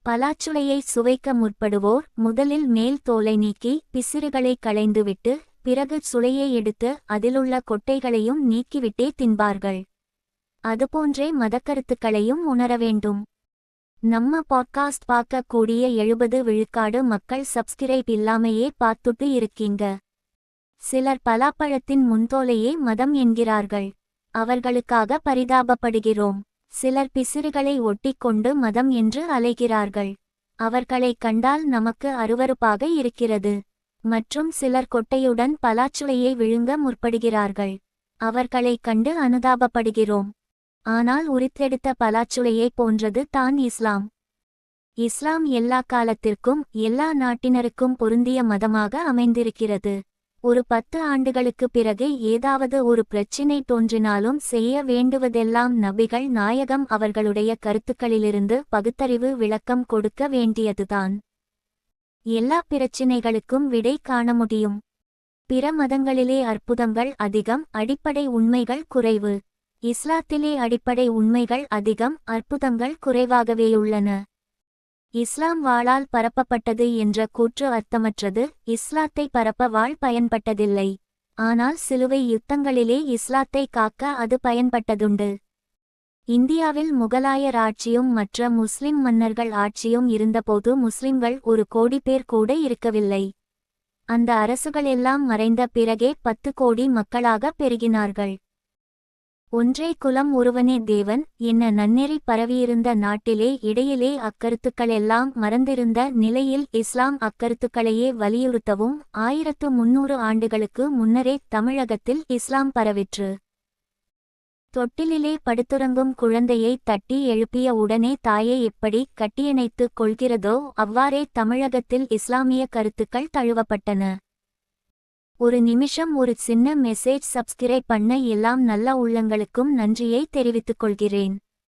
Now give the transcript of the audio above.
பலாச்சுளையை சுவைக்க முற்படுவோர் முதலில் மேல் தோலை நீக்கி பிசிறுகளை களைந்துவிட்டு பிறகு சுளையை எடுத்து அதிலுள்ள கொட்டைகளையும் நீக்கிவிட்டே தின்பார்கள். அதுபோன்றே மதக்கருத்துக்களையும் உணர வேண்டும். நம்ம பாட்காஸ்ட் பார்க்க கூடிய 70 விழுக்காடு மக்கள் சப்ஸ்கிரைப் இல்லாமையே பார்த்துட்டு இருக்கீங்க. சிலர் பலாப்பழத்தின் முன்தோலையே மதம் என்கிறார்கள். அவர்களுக்காக பரிதாபப்படுகிறோம். சிலர் பிசிறுகளை ஒட்டிக்கொண்டு மதம் என்று அலைகிறார்கள். அவர்களை கண்டால் நமக்கு அருவருப்பாக இருக்கிறது. மற்றும் சிலர் கொட்டையுடன் பலாச்சுளையை விழுங்க முற்படுகிறார்கள். அவர்களை கண்டு அனுதாபப்படுகிறோம். ஆனால் உரித்தெடுத்த பலாச்சுளையை போன்றது தான் இஸ்லாம். இஸ்லாம் எல்லா காலத்திற்கும் எல்லா நாட்டினருக்கும் பொருந்திய மதமாக அமைந்திருக்கிறது. ஒரு 10 ஆண்டுகளுக்கு பிறகு ஏதாவது ஒரு பிரச்சினை தோன்றினாலும் செய்ய வேண்டுவதெல்லாம் நபிகள் நாயகம் அவர்களுடைய கருத்துக்களிலிருந்து பகுத்தறிவு விளக்கம் கொடுக்க வேண்டியதுதான். எல்லா பிரச்சினைகளுக்கும் விடை காண முடியும். பிற மதங்களிலே அற்புதங்கள் அதிகம், அடிப்படை உண்மைகள் குறைவு. இஸ்லாத்திலே அடிப்படை உண்மைகள் அதிகம், அற்புதங்கள் குறைவாகவேயுள்ளன. இஸ்லாம் வாளால் பரப்பப்பட்டது என்ற கூற்று அர்த்தமற்றது. இஸ்லாத்தை பரப்ப வாள் பயன்பட்டதில்லை. ஆனால் சிலுவை யுத்தங்களிலே இஸ்லாத்தை காக்க அது பயன்பட்டதுண்டு. இந்தியாவில் முகலாயர் ஆட்சியும் மற்ற முஸ்லிம் மன்னர்கள் ஆட்சியும் இருந்தபோது முஸ்லிம்கள் 1 கோடி பேர் கூட இருக்கவில்லை. அந்த அரசுகளெல்லாம் மறைந்த பிறகே 10 கோடி மக்களாக பெருகினார்கள். ஒன்றே குலம் ஒருவனே தேவன் என்ன நன்னெறி பரவியிருந்த நாட்டிலே இடையிலே அக்கருத்துக்களெல்லாம் மறந்திருந்த நிலையில் இஸ்லாம் அக்கருத்துக்களையே வலியுறுத்தவும் 1300 ஆண்டுகளுக்கு முன்னரே தமிழகத்தில் இஸ்லாம் பரவிற்று. தொட்டிலிலே படுத்துறங்கும் குழந்தையை தட்டி எழுப்பிய உடனே தாயை எப்படி கட்டியணைத்துக் கொள்கிறதோ அவ்வாறே தமிழகத்தில் இஸ்லாமிய கருத்துக்கள் தழுவப்பட்டன. ஒரு நிமிஷம் ஒரு சின்ன மெசேஜ். சப்ஸ்கிரைப் பண்ண எல்லாம் நல்ல உள்ளங்களுக்கும் நன்றியை தெரிவித்துக் கொள்கிறேன்.